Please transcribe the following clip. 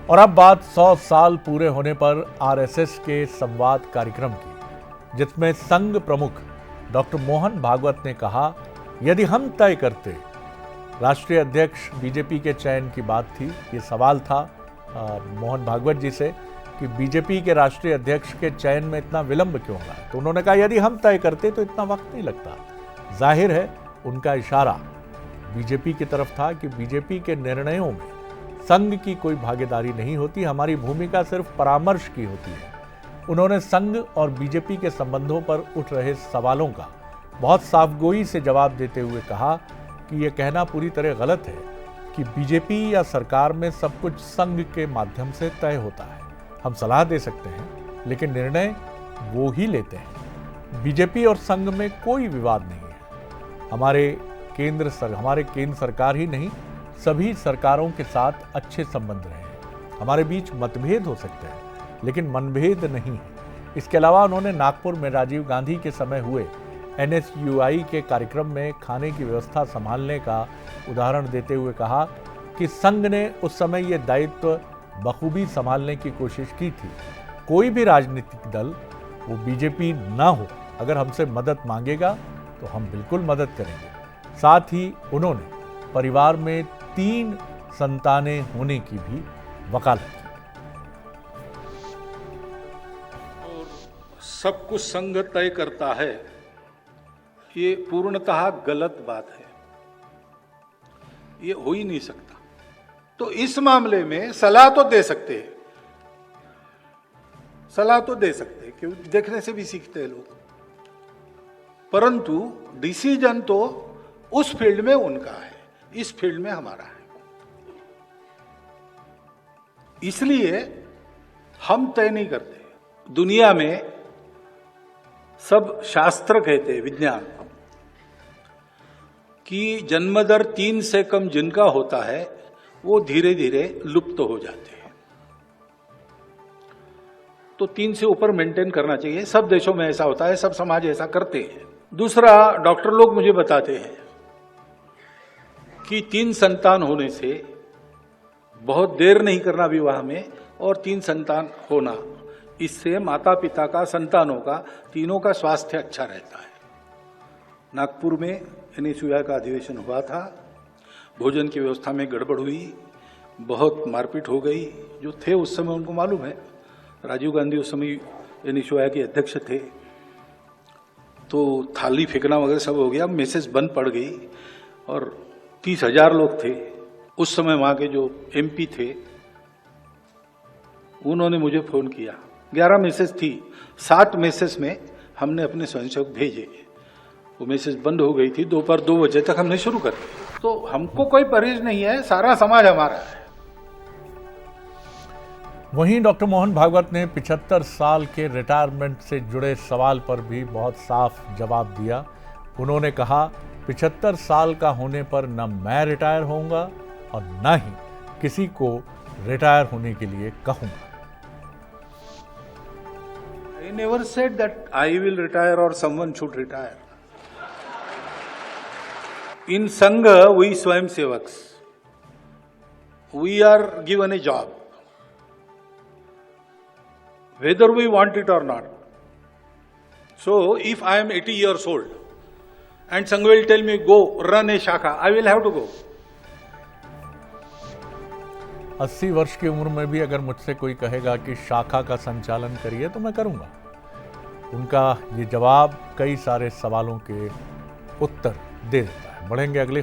और अब बात 100 साल पूरे होने पर आरएसएस के संवाद कार्यक्रम की, जिसमें संघ प्रमुख डॉक्टर मोहन भागवत ने कहा, यदि हम तय करते, राष्ट्रीय अध्यक्ष बीजेपी के चयन की बात थी। ये सवाल था मोहन भागवत जी से कि बीजेपी के राष्ट्रीय अध्यक्ष के चयन में इतना विलंब क्यों हो रहा है। तो उन्होंने कहा, यदि हम तय करते तो इतना वक्त नहीं लगता। जाहिर है उनका इशारा बीजेपी की तरफ था कि बीजेपी के निर्णयों में संघ की कोई भागीदारी नहीं होती, हमारी भूमिका सिर्फ परामर्श की होती है। उन्होंने संघ और बीजेपी के संबंधों पर उठ रहे सवालों का बहुत साफगोई से जवाब देते हुए कहा कि यह कहना पूरी तरह गलत है कि बीजेपी या सरकार में सब कुछ संघ के माध्यम से तय होता है। हम सलाह दे सकते हैं, लेकिन निर्णय वो ही लेते हैं। बीजेपी और संघ में कोई विवाद नहीं है। हमारे केंद्र सरकार ही नहीं, सभी सरकारों के साथ अच्छे संबंध रहे हैं। हमारे बीच मतभेद हो सकते हैं, लेकिन मनभेद नहीं है। इसके अलावा उन्होंने नागपुर में राजीव गांधी के समय हुए एनएसयूआई के कार्यक्रम में खाने की व्यवस्था संभालने का उदाहरण देते हुए कहा कि संघ ने उस समय ये दायित्व बखूबी संभालने की कोशिश की थी। कोई भी राजनीतिक दल, वो बीजेपी ना हो, अगर हमसे मदद मांगेगा तो हम बिल्कुल मदद करेंगे। साथ ही उन्होंने परिवार में 3 संतानें होने की भी वकालत की। और सब कुछ संघ तय करता है, ये पूर्णतः गलत बात है। ये हो ही नहीं सकता। तो इस मामले में सलाह तो दे सकते हैं, क्योंकि देखने से भी सीखते हैं लोग, परंतु डिसीजन तो उस फील्ड में उनका है, इस फील्ड में हमारा है। इसलिए हम तय नहीं करते। दुनिया में सब शास्त्र कहते हैं, विज्ञान, कि जन्म दर 3 से कम जिनका होता है वो धीरे धीरे लुप्त हो जाते हैं। तो 3 से ऊपर मेंटेन करना चाहिए। सब देशों में ऐसा होता है, सब समाज ऐसा करते हैं। दूसरा, डॉक्टर लोग मुझे बताते हैं कि 3 संतान होने से बहुत देर नहीं करना विवाह में, और 3 संतान होना, इससे माता पिता का, संतानों का, तीनों का स्वास्थ्य अच्छा रहता है। नागपुर में एनएसयूआई का अधिवेशन हुआ था। भोजन की व्यवस्था में गड़बड़ हुई, बहुत मारपीट हो गई। जो थे उस समय उनको मालूम है, राजीव गांधी उस समय एनएसयूआई के अध्यक्ष थे। तो थाली फेंकना वगैरह सब हो गया, मैसेज बंद पड़ गई, और 30,000 लोग थे उस समय। वहां के जो एमपी थे उन्होंने मुझे फोन किया। 11 मैसेज थी, 7 मैसेज में हमने अपने स्वयंसेवक भेजे। वो मैसेज बंद हो गई थी। दोपहर 2 बजे तक हमने शुरू कर दिया। तो हमको कोई परहेज नहीं है, सारा समाज हमारा है। वहीं डॉक्टर मोहन भागवत ने 75 साल के रिटायरमेंट से जुड़े सवाल पर भी बहुत साफ जवाब दिया। उन्होंने कहा, 75 साल का होने पर न मैं रिटायर होऊंगा और न ही किसी को रिटायर होने के लिए कहूंगा। I never said that I will retire or someone should retire. In Sangha, we Swayamsevaks, we are given a job, whether we want it or not. So, if I am 80 years old and Sangha will tell me, go run a shakha, I will have to go. 80 वर्ष की उम्र में भी अगर मुझसे कोई कहेगा कि शाखा का संचालन करिए तो मैं करूंगा। उनका ये जवाब कई सारे सवालों के उत्तर दे देता है। बढ़ेंगे अगली